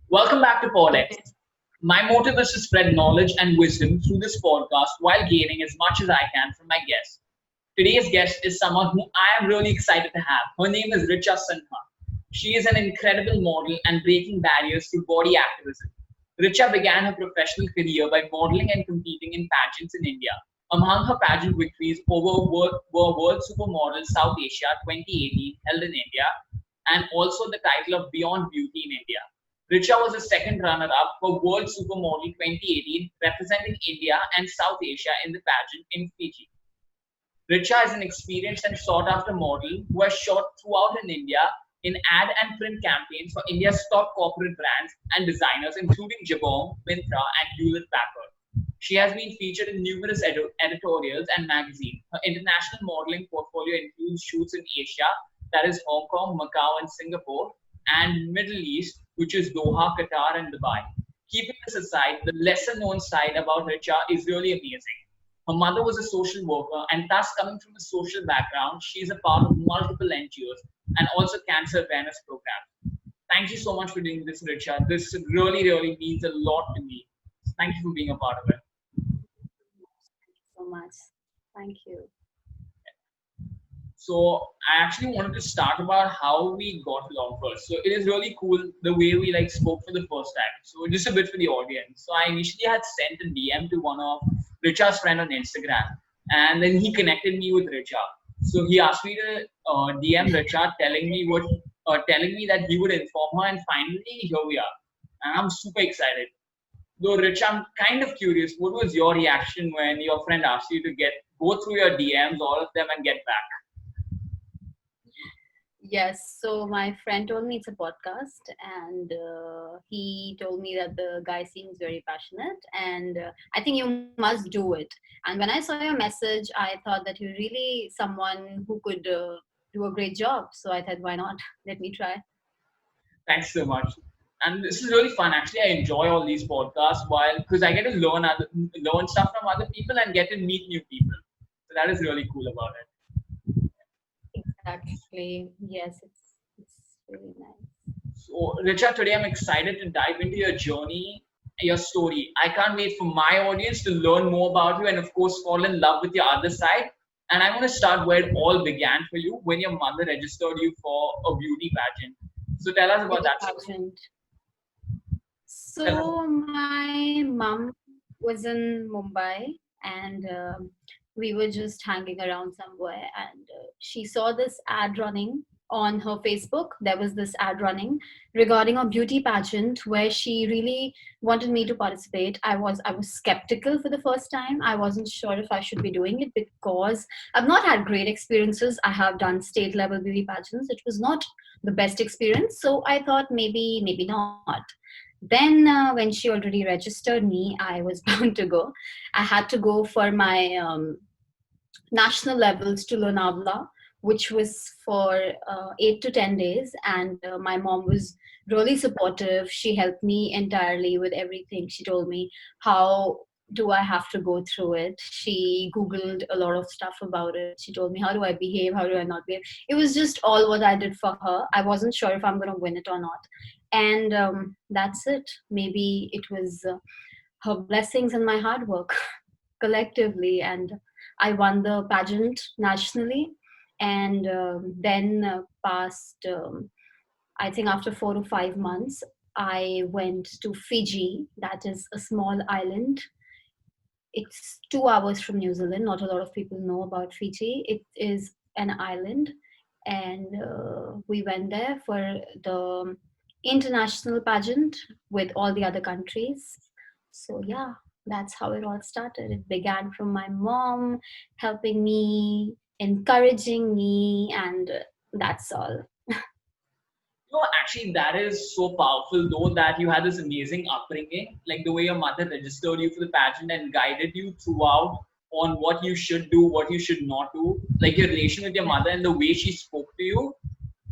Welcome back to PodX. My motive is to spread knowledge and wisdom through this podcast while gaining as much as I can from my guests. Today's guest is someone who I am really excited to have. Her name is Richa Sinha. She is an incredible model and breaking barriers through body activism. Richa began her professional career by modeling and competing in pageants in India. Among her pageant victories were World Supermodel South Asia 2018 held in India and also the title of Beyond Beauty in India. Richa was the second runner-up for World Supermodel 2018, representing India and South Asia in the pageant in Fiji. Richa is an experienced and sought-after model who has shot throughout in India in ad and print campaigns for India's top corporate brands and designers, including Jabong, Myntra, and Hewlitt Packard. She has been featured in numerous editorials and magazines. Her international modeling portfolio includes shoots in Asia, that is Hong Kong, Macau, and Singapore, and Middle East, which is Doha, Qatar, and Dubai. Keeping this aside, the lesser known side about Richa is really amazing. Her mother was a social worker, and thus coming from a social background, she is a part of multiple NGOs and also cancer awareness programs. Thank you so much for doing this, Richa. This really means a lot to me. Thank you for being a part of it. So much. Thank you. So I actually wanted to start about how we got along first. So it is really cool the way we spoke for the first time. So just a bit for the audience. So I initially had sent a DM to one of Richa's friend on Instagram, and then he connected me with Richa. So he asked me to DM Richa, telling me that he would inform her, and finally here we are, and I'm super excited. Though Richa, I'm kind of curious. What was your reaction when your friend asked you to go through your DMs, all of them, and get back? Yes, so my friend told me it's a podcast, and he told me that the guy seems very passionate, and I think you must do it. And when I saw your message, I thought that you're really someone who could do a great job. So I thought, why not? Let me try. Thanks so much. And this is really fun. Actually, I enjoy all these podcasts while because I get to learn stuff from other people and get to meet new people. So that is really cool about it. Exactly. Yes, it's really nice. So, Richa, today I'm excited to dive into your journey, your story. I can't wait for my audience to learn more about you and, of course, fall in love with your other side. And I want to start where it all began for you when your mother registered you for a beauty pageant. So, tell us about Beauty that. pageant. Tell us. So my mom was in Mumbai, and we were just hanging around somewhere, and she saw this ad running on her Facebook. There was this ad running regarding a beauty pageant where she really wanted me to participate. I was skeptical for the first time. I wasn't sure if I should be doing it because I've not had great experiences. I have done state level beauty pageants. It was not the best experience, so I thought maybe not. Then when she already registered me, I was bound to go. I had to go for my national levels to Lonavala, which was for 8 to 10 days. And my mom was really supportive. She helped me entirely with everything. She told me how do I have to go through it. She Googled a lot of stuff about it. She told me how do I behave, how do I not behave. It was just all what I did for her. I wasn't sure if I'm going to win it or not. And that's it. Maybe it was her blessings and my hard work collectively, and I won the pageant nationally. And then past I think after 4 to 5 months, I went to Fiji. That is a small island. It's 2 hours from New Zealand. Not a lot of people know about Fiji. It is an island, and we went there for the international pageant with all the other countries. So yeah, that's how it all started. It began from my mom helping me, encouraging me, and that's all. No, actually, that is so powerful, though, that you had this amazing upbringing, like the way your mother registered you for the pageant and guided you throughout on what you should do, what you should not do, like your relation with your mother and the way she spoke to you.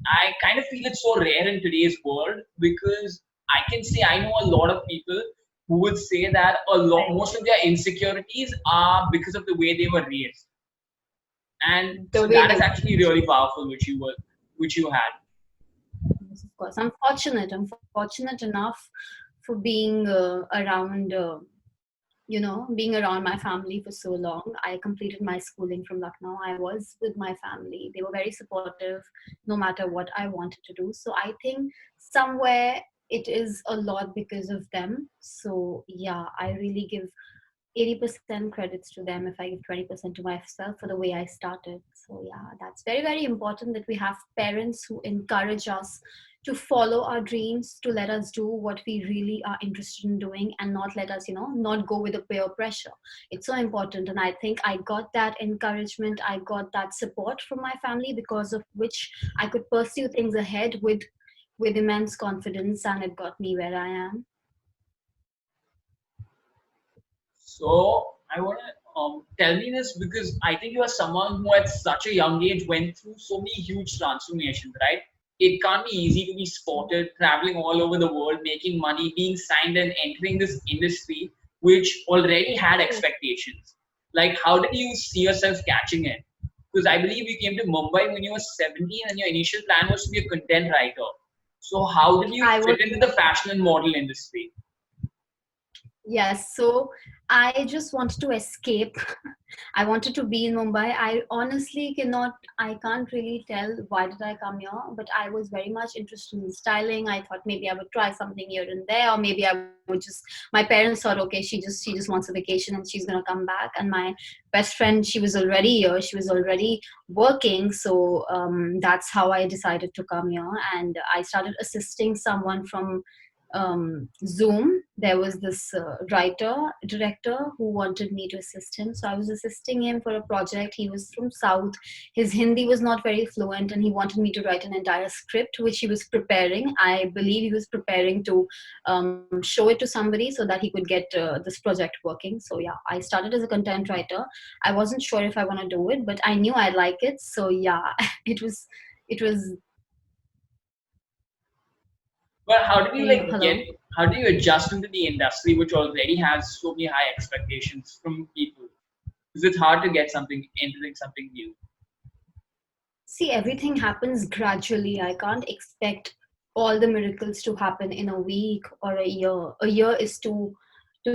I kind of feel it's so rare in today's world because I can say I know a lot of people who would say that most of their insecurities are because of the way they were raised, and The so way that is they actually really powerful, which you had. course. I'm fortunate. I'm fortunate enough for being around. Being around my family for so long. I completed my schooling from Lucknow. I was with my family. They were very supportive no matter what I wanted to do. So I think somewhere it is a lot because of them. So yeah, I really give 80% credits to them if I give 20% to myself for the way I started. So yeah, that's very, very important that we have parents who encourage us to follow our dreams, to let us do what we really are interested in doing and not let us, not go with the peer pressure. It's so important. And I think I got that encouragement, I got that support from my family, because of which I could pursue things ahead with immense confidence, and it got me where I am. So I want to tell me this because I think you are someone who at such a young age went through so many huge transformations, right? It can't be easy to be spotted, traveling all over the world, making money, being signed and entering this industry, which already had expectations. Like, how did you see yourself catching it? Because I believe you came to Mumbai when you were 17 and your initial plan was to be a content writer. So how did you I was fit into the fashion and model industry? Yes, so I just wanted to escape. I wanted to be in Mumbai. I honestly I can't really tell why did I come here, but I was very much interested in styling. I thought maybe I would try something here and there, or maybe I would just, my parents thought, okay, she just wants a vacation and she's gonna come back. And my best friend, she was already here, she was already working. So that's how I decided to come here. And I started assisting someone from Zoom. There was this director who wanted me to assist him. So I was assisting him for a project. He was from South. His Hindi was not very fluent, and he wanted me to write an entire script, which he was preparing. I believe he was preparing to show it to somebody so that he could get this project working. So yeah, I started as a content writer. I wasn't sure if I want to do it, but I knew I like it. So yeah, it was. But how did you like get? Hello. How do you adjust into the industry which already has so many high expectations from people? Is it hard to get something entering something new? See, everything happens gradually. I can't expect all the miracles to happen in a week or a year. A year is too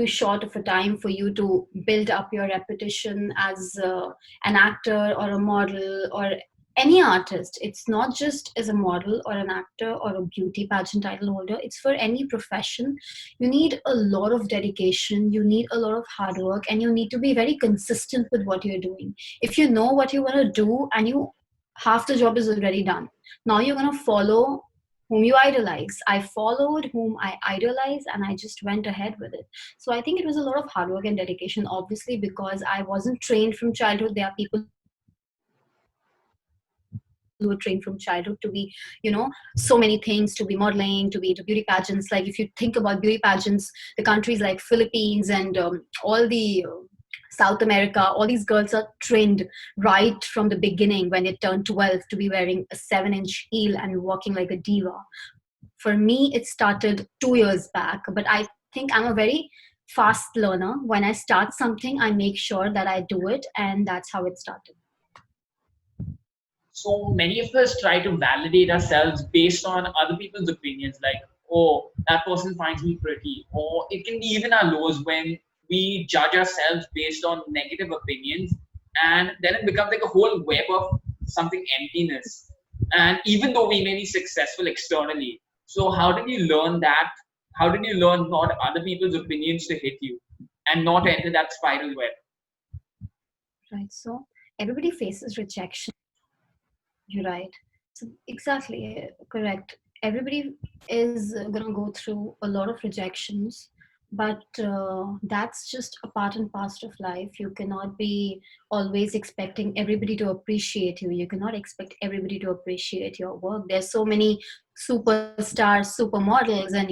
short of a time for you to build up your reputation as an actor or a model or any artist. It's not just as a model or an actor or a beauty pageant title holder. It's for any profession. You need a lot of dedication. You need a lot of hard work, and you need to be very consistent with what you're doing. If you know what you want to do and you half the job is already done. Now you're going to follow whom you idolize. I followed whom I idolize, and I just went ahead with it. So I think it was a lot of hard work and dedication, obviously, because I wasn't trained from childhood. There are people who are trained from childhood to be, so many things, to be modeling, to be into beauty pageants. Like if you think about beauty pageants, the countries like Philippines and all the South America, all these girls are trained right from the beginning when they turn 12 to be wearing a 7-inch heel and walking like a diva. For me, it started 2 years back, but I think I'm a very fast learner. When I start something, I make sure that I do it, and that's how it started. So many of us try to validate ourselves based on other people's opinions, like, oh, that person finds me pretty, or it can be even our lows when we judge ourselves based on negative opinions, and then it becomes like a whole web of something emptiness. And even though we may be successful externally, so how did you learn that? How did you learn not other people's opinions to hit you and not enter that spiral web? Right. So everybody faces rejection. You're right. So exactly correct. Everybody is gonna go through a lot of rejections, but that's just a part and parcel of life. You cannot be always expecting everybody to appreciate you. You cannot expect everybody to appreciate your work. There's so many superstars, supermodels, and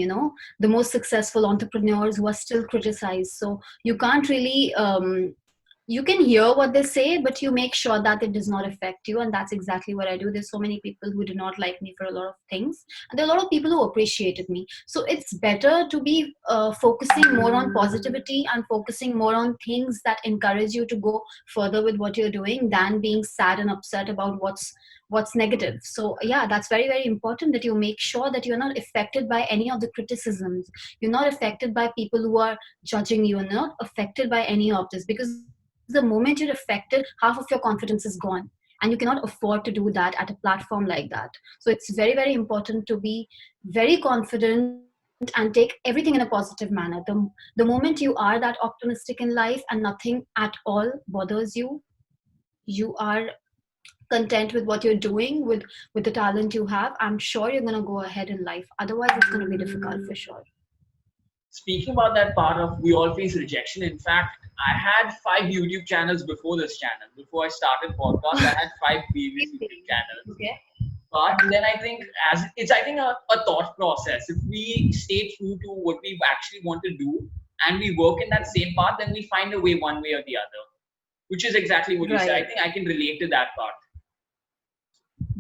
the most successful entrepreneurs who are still criticized. So you can't really you can hear what they say, but you make sure that it does not affect you. And that's exactly what I do. There's so many people who do not like me for a lot of things, and there are a lot of people who appreciated me. So it's better to be focusing more on positivity and focusing more on things that encourage you to go further with what you're doing than being sad and upset about what's negative. So yeah, that's very, very important that you make sure that you're not affected by any of the criticisms. You're not affected by people who are judging you, and not affected by any of this, because the moment you're affected, half of your confidence is gone, and you cannot afford to do that at a platform like that. So it's very, very important to be very confident and take everything in a positive manner. The moment you are that optimistic in life and nothing at all bothers you, you are content with what you're doing, with the talent you have, I'm sure you're going to go ahead in life. Otherwise it's going to be difficult for sure. Speaking about that part of we all face rejection, in fact, I had 5 YouTube channels before this channel. Before I started podcast, I had 5 previous YouTube channels. Okay. But then I think as it's I think a thought process. If we stay true to what we actually want to do and we work in that same path, then we find a way one way or the other. Which is exactly what you said. I Right. think I can relate to that part.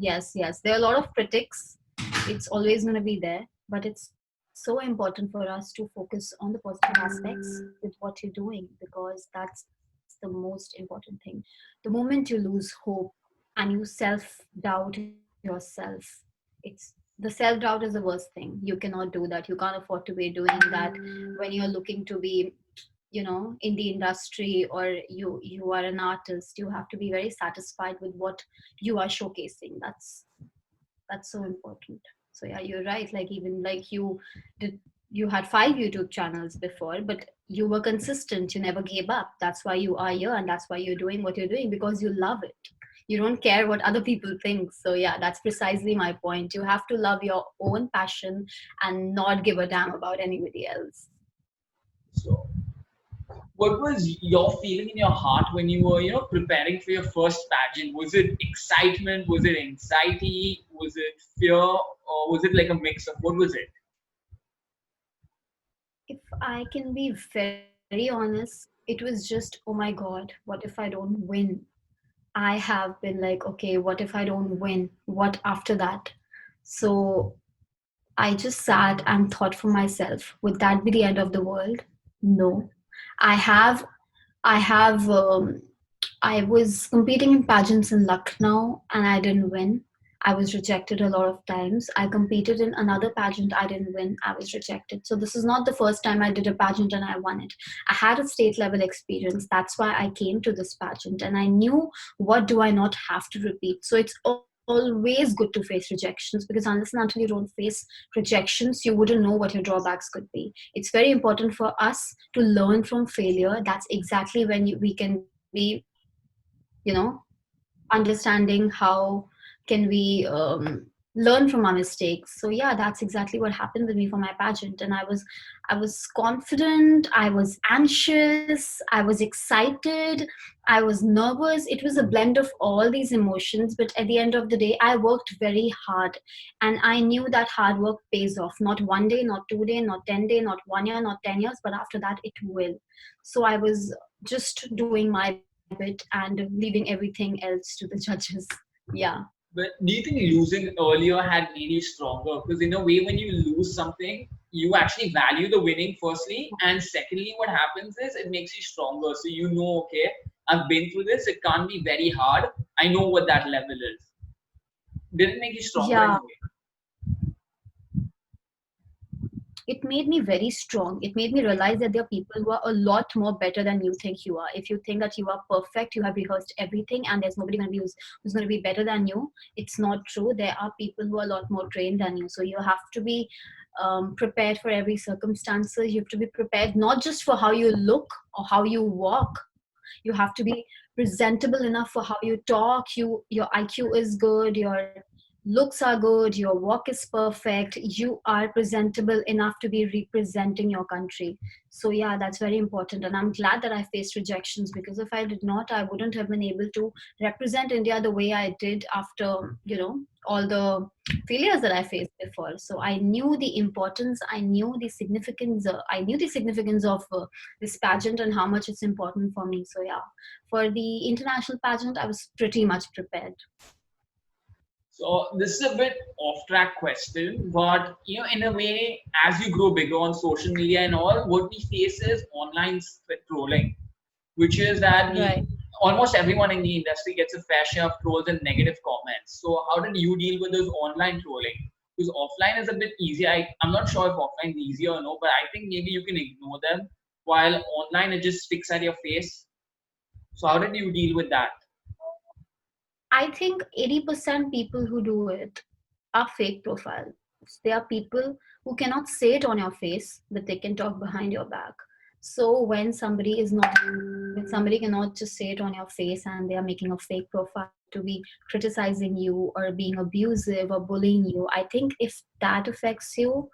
Yes, yes. There are a lot of critics. It's always going to be there, but it's so important for us to focus on the positive aspects with what you're doing, because that's the most important thing. The moment you lose hope and you self-doubt yourself, it's the self-doubt is the worst thing. You cannot do that. You can't afford to be doing that when you're looking to be, in the industry, or you are an artist. You have to be very satisfied with what you are showcasing. That's so important. So yeah, you're right. Like, even like did you had 5 YouTube channels before, but you were consistent. You never gave up. That's why you are here, and that's why you're doing what you're doing, because you love it. You don't care what other people think. So yeah, that's precisely my point. You have to love your own passion and not give a damn about anybody else. So what was your feeling in your heart when you were, preparing for your first pageant? Was it excitement? Was it anxiety? Was it fear? Or was it like a mix of what was it? If I can be very honest, it was just, oh my God, what if I don't win? I have been like, okay, what if I don't win? What after that? So I just sat and thought for myself, would that be the end of the world? No. I have, I have, I was competing in pageants in Lucknow and I didn't win. I was rejected a lot of times. I competed in another pageant. I didn't win. I was rejected. So this is not the first time I did a pageant and I won it. I had a state level experience. That's why I came to this pageant, and I knew, what do I not have to repeat. So it's always good to face rejections, because unless and until you don't face rejections, you wouldn't know what your drawbacks could be. It's very important for us to learn from failure. That's exactly when we can be, you know, understanding how can we learn from our mistakes. So yeah, that's exactly what happened with me for my pageant. And I was confident, I was anxious, I was excited, I was nervous. It was a blend of all these emotions, but at the end of the day, I worked very hard, and I knew that hard work pays off. Not one day, not 2 day, not 10 day, not 1 year, not 10 years, but after that it will. So I was just doing my bit and leaving everything else to the judges. Yeah. But do you think losing earlier had made you stronger? Because in a way, when you lose something, you actually value the winning firstly, and secondly, what happens is it makes you stronger. So you know, okay, I've been through this. It can't be very hard. I know what that level is. Did it make you stronger in a Yeah, way? it made me very strong. It made me realize that there are people who are a lot more better than you think you are. If you think that you are perfect, you have rehearsed everything, and there's nobody going to be who's going to be better than you, it's not true. There are people who are a lot more trained than you. So you have to be prepared for every circumstances. You have to be prepared not just for how you look or how you walk. You have to be presentable enough for how you talk. Your IQ is good. looks are good, your walk is perfect, you are presentable enough to be representing your country. So yeah, that's very important. And I'm glad that I faced rejections, because if I did not, I wouldn't have been able to represent India the way I did after, all the failures that I faced before. So I knew the importance, I knew the significance of this pageant and how much it's important for me. So yeah, for the international pageant, I was pretty much prepared. So this is a bit off track question, but in a way, as you grow bigger on social media and all, what we face is online trolling, which is that Right. almost everyone in the industry gets a fair share of trolls and negative comments. So how did you deal with those online trolling? Because offline is a bit easier. I'm not sure if offline is easier or no, but I think maybe you can ignore them, while online it just sticks at your face. So how did you deal with that? I think 80% people who do it are fake profiles. They are people who cannot say it on your face, but they can talk behind your back. So when somebody cannot just say it on your face and they are making a fake profile to be criticizing you or being abusive or bullying you, I think if that affects you,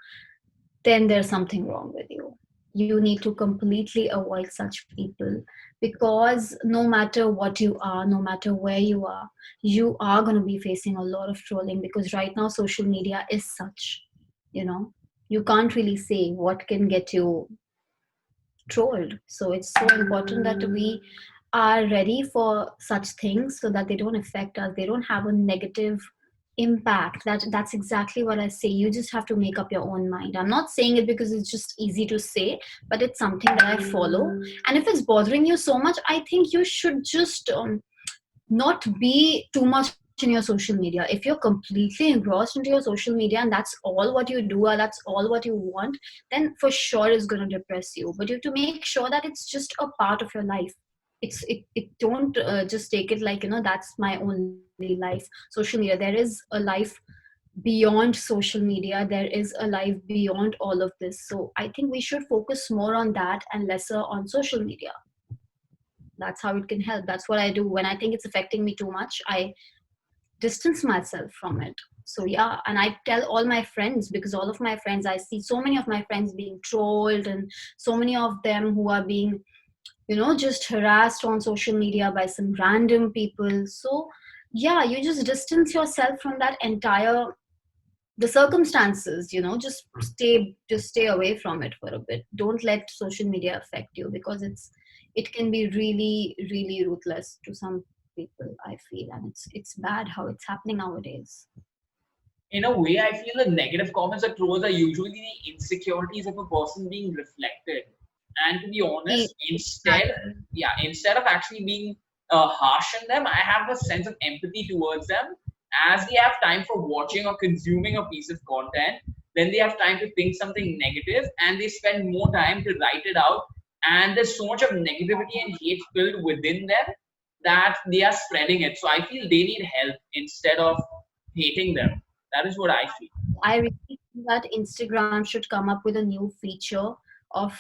then there's something wrong with you. You need to completely avoid such people, because no matter what you are, no matter where you are going to be facing a lot of trolling, because right now social media is such, you know, you can't really say what can get you trolled. So it's so important that we are ready for such things so that they don't affect us, they don't have a negative impact. That's exactly what I say. You just have to make up your own mind. I'm not saying it because it's just easy to say, but it's something that I follow. And if it's bothering you so much, I think you should just not be too much in your social media. If you're completely engrossed into your social media and that's all what you do, or that's all what you want, then for sure it's going to depress you. But you have to make sure that it's just a part of your life. It don't just take it like, that's my only life. Social media, there is a life beyond social media, there is a life beyond all of this. So I think we should focus more on that and lesser on social media. That's how it can help. That's what I do. When I think it's affecting me too much, I distance myself from it. So yeah, and I tell all my friends, because all of my friends, I see so many of my friends being trolled, and so many of them who are being, just harassed on social media by some random people. So yeah, you just distance yourself from that entire the circumstances, just stay away from it for a bit. Don't let social media affect you, because it can be really, really ruthless to some people, I feel. And it's bad how it's happening nowadays. In a way, I feel the negative comments or trolls are usually the insecurities of a person being reflected. And to be honest, Exactly. instead of actually being harsh on them, I have a sense of empathy towards them. As they have time for watching or consuming a piece of content, then they have time to think something negative, and they spend more time to write it out. And there's so much of negativity and hate filled within them that they are spreading it. So I feel they need help instead of hating them. That is what I feel. I really think that Instagram should come up with a new feature of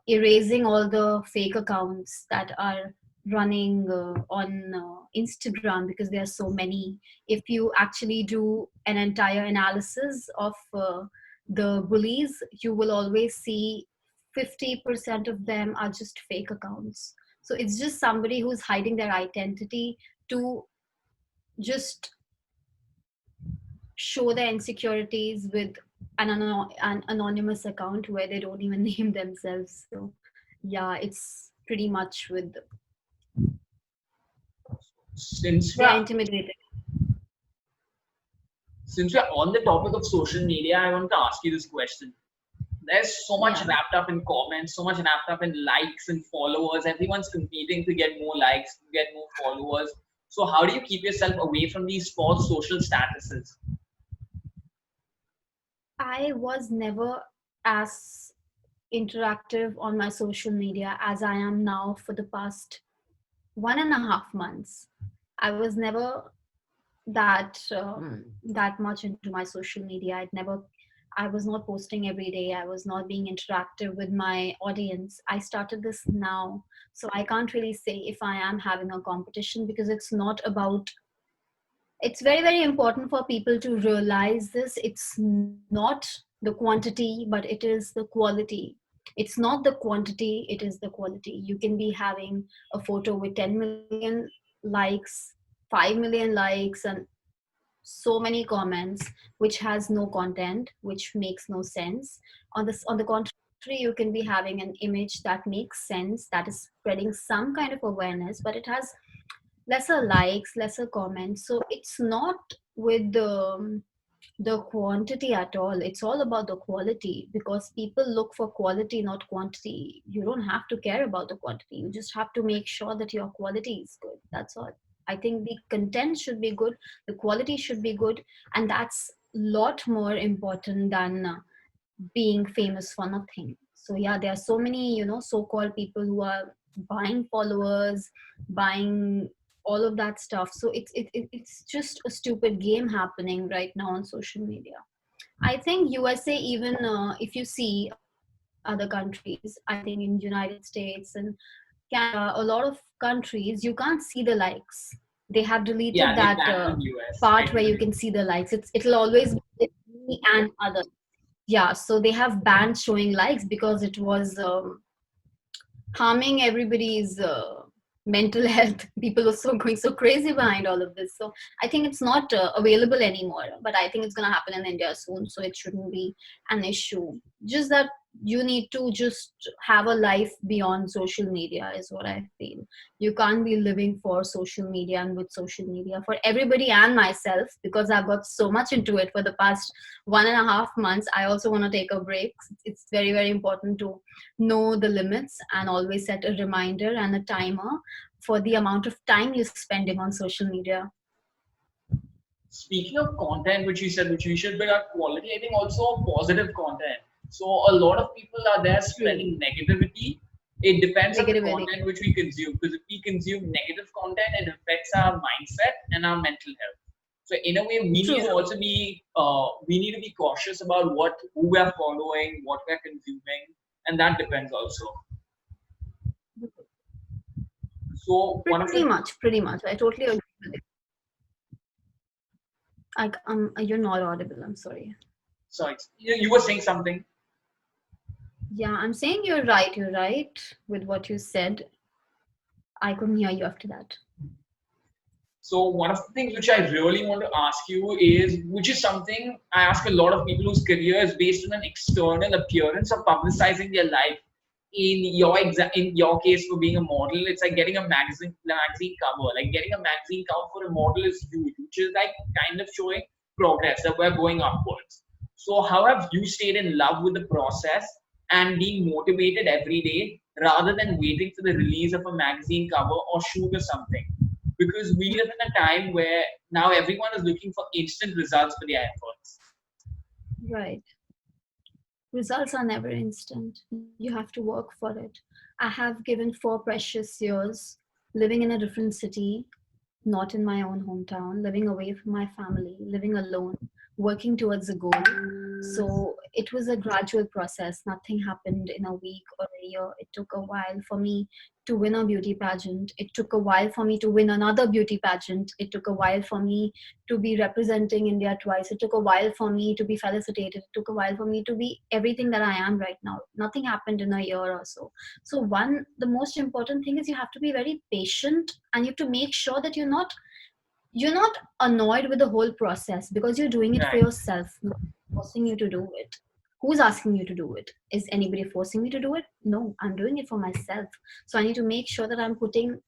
erasing all the fake accounts that are running on Instagram, because there are so many. If you actually do an entire analysis of the bullies, you will always see 50% of them are just fake accounts. So it's just somebody who's hiding their identity to just show their insecurities with an anonymous account where they don't even name themselves. So yeah, it's pretty much with Since they are we're intimidated. since we're on the topic of social media, I want to ask you this question. There's so much Yeah, wrapped up in comments, so much wrapped up in likes and followers. Everyone's competing to get more likes, to get more followers. So how do you keep yourself away from these false social statuses? I was never as interactive on my social media as I am now for the past 1.5 months. I was never that much into my social media. I was not posting every day. I was not being interactive with my audience. I started this now. So I can't really say if I am having a competition, because it's not about It's very, very important for people to realize this. It's not the quantity, but it is the quality. It's not the quantity, it is the quality. You can be having a photo with 10 million likes, 5 million likes, and so many comments which has no content, which makes no sense. On the contrary, you can be having an image that makes sense, that is spreading some kind of awareness, but it has lesser likes, lesser comments. So it's not with the quantity at all. It's all about the quality, because people look for quality, not quantity. You don't have to care about the quantity. You just have to make sure that your quality is good. That's all. I think the content should be good, the quality should be good, and that's a lot more important than being famous for nothing. So yeah, there are so many, so-called people who are buying followers, buying all of that stuff. So it's just a stupid game happening right now on social media. I think USA, even if you see other countries, I think in United States and Canada, a lot of countries, you can't see the likes. They have deleted Yeah, that they banned in US. part I where you do can agree. see the likes. It'll always be me and others. Yeah, so they have banned showing likes because it was harming everybody's mental health. People are so going so crazy behind all of this. So I think it's not available anymore, but I think it's going to happen in India soon, so it shouldn't be an issue. Just that you need to just have a life beyond social media is what I feel. You can't be living for social media and with social media, for everybody and myself, because I've got so much into it for the past 1.5 months. I also want to take a break. It's very, very important to know the limits and always set a reminder and a timer for the amount of time you're spending on social media. Speaking of content, which you said, which we should build up quality, I think also positive content. So a lot of people are there True. spreading negativity. It depends on the Negative energy. content which we consume. Because if we consume negative content, it affects our mindset and our mental health. So in a way, we need to True. also be we need to be cautious about who we are following, what we are consuming, and that depends also. So one of Pretty the much, pretty much. I totally agree with you. You're not audible. I'm sorry. sorry, you were saying something. Yeah, I'm saying you're right. You're right with what you said. I couldn't hear you after that. So one of the things which I really want to ask you is, which is something I ask a lot of people whose career is based on an external appearance of publicizing their life. In your case, for being a model, it's like getting a magazine cover. Like getting a magazine cover for a model is huge, which is like kind of showing progress that we're going upwards. So how have you stayed in love with the process and being motivated every day rather than waiting for the release of a magazine cover or shoot or something? Because we live in a time where now everyone is looking for instant results for their efforts. Right. Results are never instant. You have to work for it. I have given 4 precious years living in a different city, not in my own hometown, living away from my family, living alone, working towards a goal. So it was a gradual process. Nothing happened in a week or a year. It took a while for me to win a beauty pageant. It took a while for me to win another beauty pageant. It took a while for me to be representing India twice. It took a while for me to be felicitated. It took a while for me to be everything that I am right now. Nothing happened in a year or so. So the most important thing is you have to be very patient, and you have to make sure that you're not annoyed with the whole process, because you're doing it for Right. yourself, not forcing you to do it. Who's asking you to do it? Is anybody forcing me to do it? No, I'm doing it for myself. So I need to make sure that I'm putting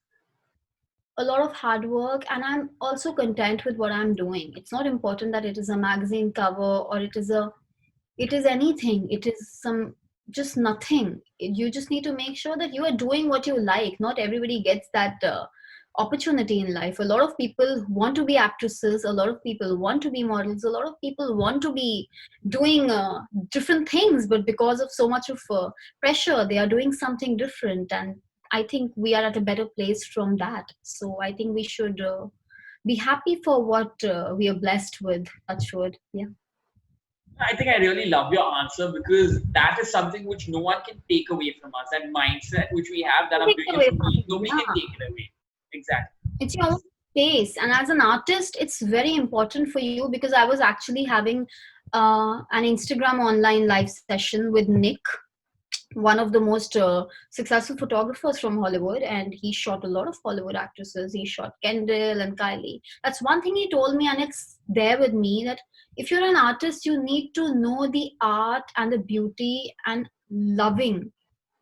a lot of hard work, and I'm also content with what I'm doing. It's not important that it is a magazine cover, or it is anything. It is some just nothing. You just need to make sure that you are doing what you like. Not everybody gets that opportunity in life. A lot of people want to be actresses, a lot of people want to be models, a lot of people want to be doing different things, but because of so much of pressure, they are doing something different. And I think we are at a better place from that. So I think we should be happy for what we are blessed with. Touch wood. Yeah. I think I really love your answer because that is something which no one can take away from us. That mindset which we have that I'm Take doing it it away for from me, you. nobody can Yeah. take it away. Exactly. It's your own space. And as an artist, it's very important for you, because I was actually having an Instagram online live session with Nick, one of the most successful photographers from Hollywood, and he shot a lot of Hollywood actresses. He shot Kendall and Kylie. That's one thing he told me, and it's there with me, that if you're an artist, you need to know the art and the beauty and loving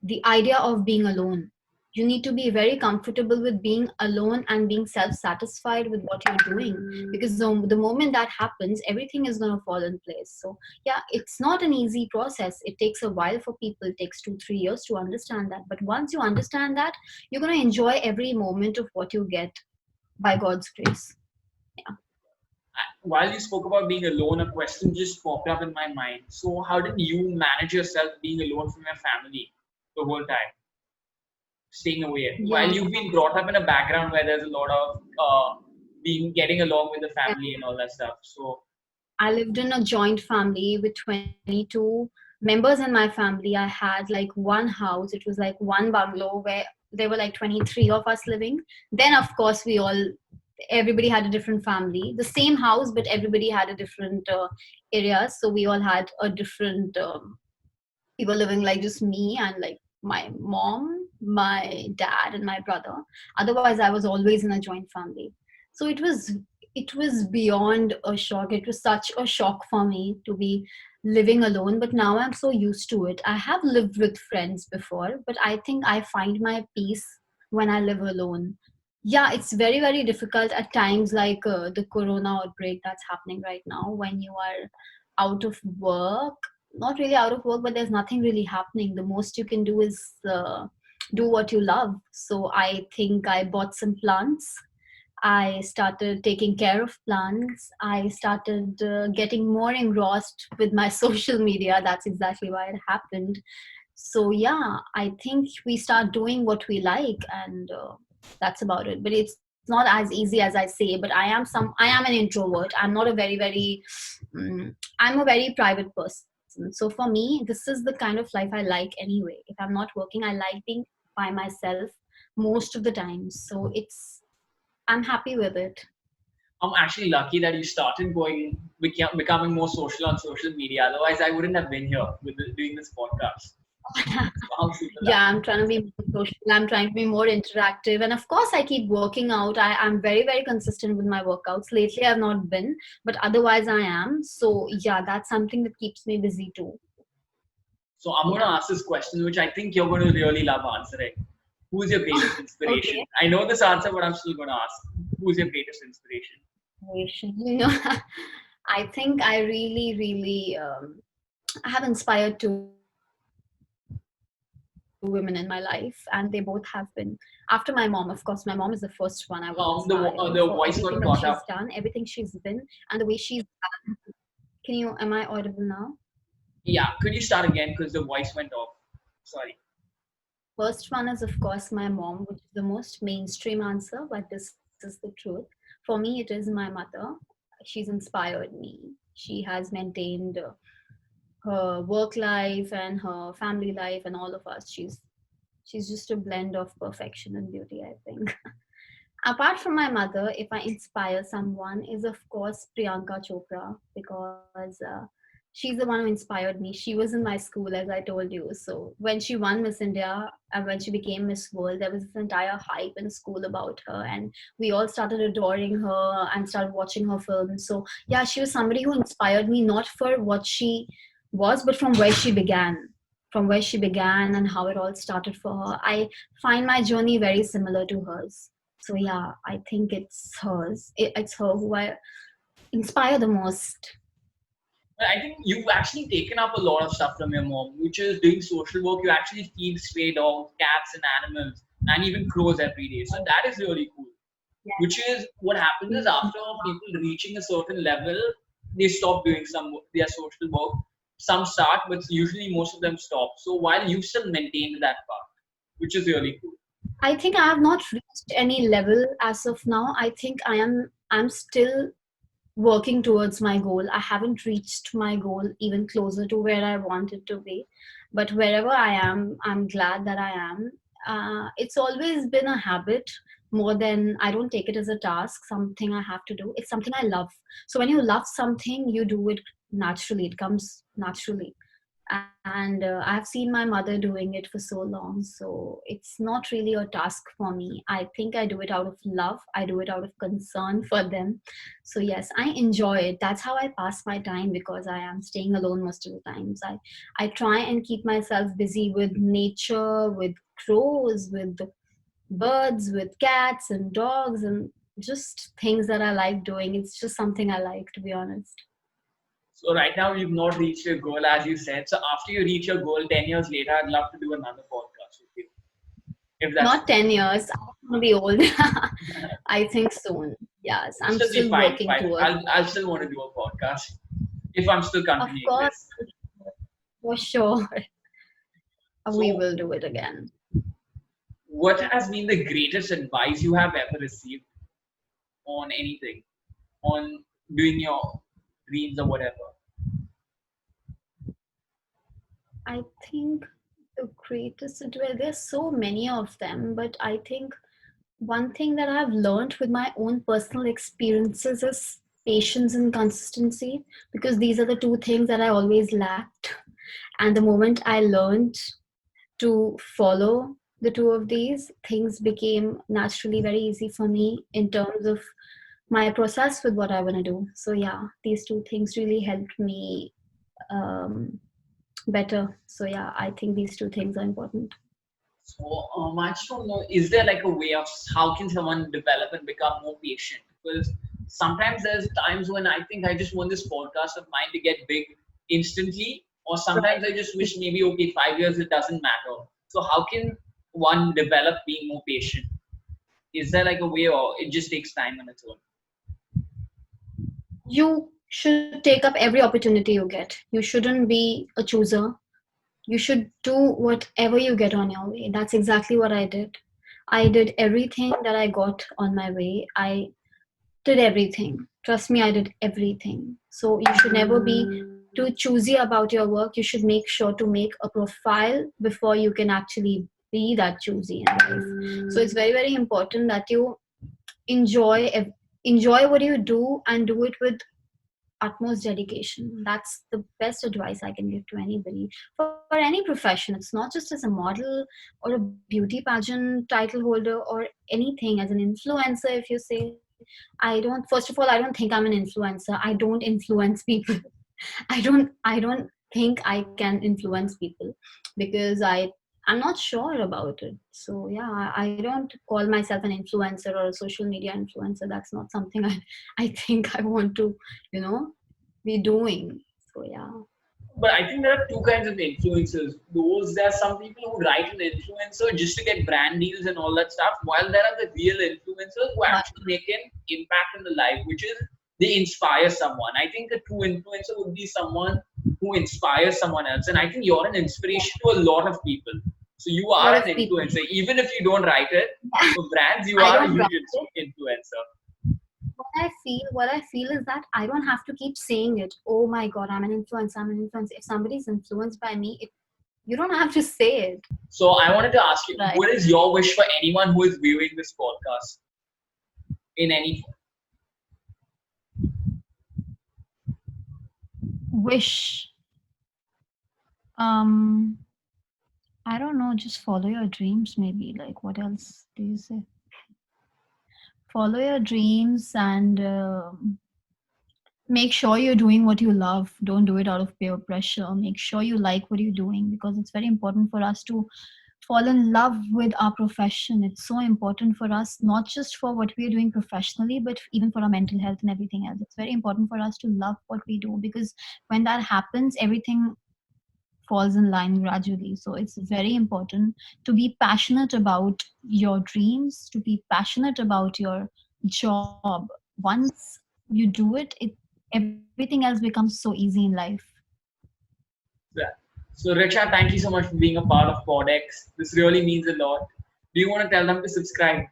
the idea of being alone. You need to be very comfortable with being alone and being self-satisfied with what you're doing, because the moment that happens, everything is going to fall in place. So yeah, it's not an easy process. It takes a while for people. It takes 2-3 years to understand that, but once you understand that, you're going to enjoy every moment of what you get by God's grace. Yeah. While you spoke about being alone, a question just popped up in my mind. So, how did you manage yourself being alone from your family the whole time, staying away? While Yeah. you've been brought up in a background where there's a lot of being getting along with the family and all that stuff. So, I lived in a joint family with 22 members in my family. I had like one house. It was like one bungalow where there were like 23 of us living. Then, of course, everybody had a different family. The same house, but everybody had a different areas. So we all had a different, we were living like just me and like my mom, my dad, and my brother. Otherwise, I was always in a joint family. So it was beyond a shock. It was such a shock for me to be living alone, but now I'm so used to it. I have lived with friends before, but I think I find my peace when I live alone. Yeah, it's very, very difficult at times, like the corona outbreak that's happening right now, when you are out of work. Not really out of work, but there's nothing really happening. The most you can do is do what you love. So I think I bought some plants. I started taking care of plants. I started getting more engrossed with my social media. That's exactly why it happened. So yeah, I think we start doing what we like, and that's about it. But it's not as easy as I say. But I am an introvert. I'm not a I'm a very private person. So for me, this is the kind of life I like anyway. If I'm not working, I like being by myself most of the time. So I'm happy with it. I'm actually lucky that you started becoming more social on social media. Otherwise, I wouldn't have been here doing this podcast. So I'm super Yeah, lucky. I'm trying to be more social. I'm trying to be more interactive. And of course, I keep working out. I'm very, very consistent with my workouts. Lately, I've not been, but otherwise, I am. So, yeah, that's something that keeps me busy too. So I'm going to Yeah. ask this question, which I think you're going to really love answering. Who's your greatest inspiration? Okay. I know this answer, but I'm still going to ask. Who's your greatest inspiration? You know, I think I really, really have inspired two women in my life, and they both have been after my mom. Of course, my mom is the first one I want to inspire for everything that she's done, The everything voice she's got been, caught up. and the way she's. Am I audible now? Yeah, could you start again because the voice went off? Sorry. First one is, of course, my mom, which is the most mainstream answer, but this is the truth. For me, it is my mother. She's inspired me. She has maintained her work life and her family life and all of us. She's just a blend of perfection and beauty, I think. Apart from my mother, if I inspire someone, is of course Priyanka Chopra, because she's the one who inspired me. She was in my school, as I told you. So when she won Miss India and when she became Miss World, there was this entire hype in school about her, and we all started adoring her and started watching her films. So yeah, she was somebody who inspired me, not for what she was, but from where she began. From where she began and how it all started for her. I find my journey very similar to hers. So yeah, I think it's hers. It's her who I inspire the most. But I think you've actually taken up a lot of stuff from your mom, which is doing social work. You actually feed stray dogs, cats, and animals, and even crows every day. So that is really cool. Which is what happens is after people reaching a certain level, they stop doing their social work. Some start, but usually most of them stop. So while you still maintain that part, which is really cool. I think I have not reached any level as of now. I think I'm still working towards my goal. I haven't reached my goal even closer to where I want it to be. But wherever I am, I'm glad that I am. It's always been a habit. more than, I don't take it as a task, something I have to do. It's something I love. So when you love something, you do it naturally. It comes naturally. And I've seen my mother doing it for so long, so it's not really a task for me. I think I do it out of love, I do it out of concern for them. So yes, I enjoy it. That's how I pass my time, because I am staying alone most of the times. I try and keep myself busy with nature, with crows, with birds, with cats and dogs, and just things that I like doing. It's just something I like, to be honest. So right now you've not reached your goal, as you said. So after you reach your goal 10 years later, I'd love to do another podcast with you. If that's Not 10 years. I'm going to be old. I think soon. Yes, It'll I'm still be still fine, working fine. towards. I'll still want to do a podcast if I'm still Of continuing course, this. for sure, we So will do it again. what has been the greatest advice you have ever received on anything, on doing your dreams or whatever? I think the greatest, well, there's so many of them, but I think one thing that I've learned with my own personal experiences is patience and consistency, because these are the two things that I always lacked. And the moment I learned to follow the two of these, things became naturally very easy for me in terms of my process with what I want to do. So yeah, these two things really helped me um, better. So yeah, I think these two things are important. So I just don't know, is there like a way of how can someone develop and become more patient? Because sometimes there's times when I think I just want this podcast of mine to get big instantly, or sometimes I just wish maybe okay, 5 years it doesn't matter. So how can one develop being more patient? Is there like a way, or it just takes time on its own? You should take up every opportunity you get. You shouldn't be a chooser. You should do whatever you get on your way. That's exactly what I did. I did everything that I got on my way. I did everything. Trust me, I did everything. So you should never be too choosy about your work. You should make sure to make a profile before you can actually be that choosy in life. So it's very, very important that you enjoy enjoy what you do and do it with utmost dedication. That's the best advice I can give to anybody for any profession. It's not just as a model or a beauty pageant title holder or anything, as an influencer. If you say, first of all, I don't think I'm an influencer. I don't influence people. I don't think I can influence people, because I'm not sure about it. So yeah, I don't call myself an influencer or a social media influencer. That's not something I think I want to, you know, be doing. So yeah. But I think there are two kinds of influencers. There are some people who write an influencer just to get brand deals and all that stuff, while there are the real influencers who But actually make an impact in the life, which is they inspire someone. I think a true influencer would be someone who inspires someone else. And I think you're an inspiration to a lot of people. So you a lot are of an people, influencer. Even if you don't write it, for brands, you I are a don't huge write it. influencer. What I feel is that I don't have to keep saying it. Oh my god, I'm an influencer. I'm an influencer. If somebody's influenced by me, you don't have to say it, So I wanted to ask you, right? what is your wish for anyone who is viewing this podcast in any Wish. Um, I don't know, just follow your dreams maybe. Like what else do you say? Follow your dreams and make sure you're doing what you love. Don't do it out of peer pressure. Make sure you like what you're doing, because it's very important for us to fall in love with our profession. It's so important for us, not just for what we're doing professionally, but even for our mental health and everything else. It's very important for us to love what we do, because when that happens, everything falls in line gradually. So it's very important to be passionate about your dreams, to be passionate about your job. Once you do it, everything else becomes so easy in life. Yeah. So, Richa, thank you so much for being a part of PodX. This really means a lot. Do you want to tell them to subscribe?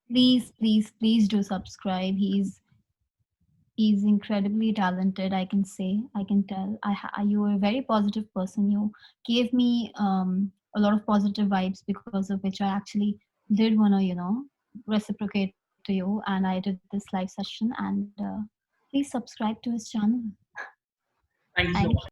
Please, please, please do subscribe. He's incredibly talented. I can say, I can tell. You are a very positive person. You gave me a lot of positive vibes, because of which I actually did want to, reciprocate to you, and I did this live session. And please subscribe to his channel. Thank you so Thank much. you.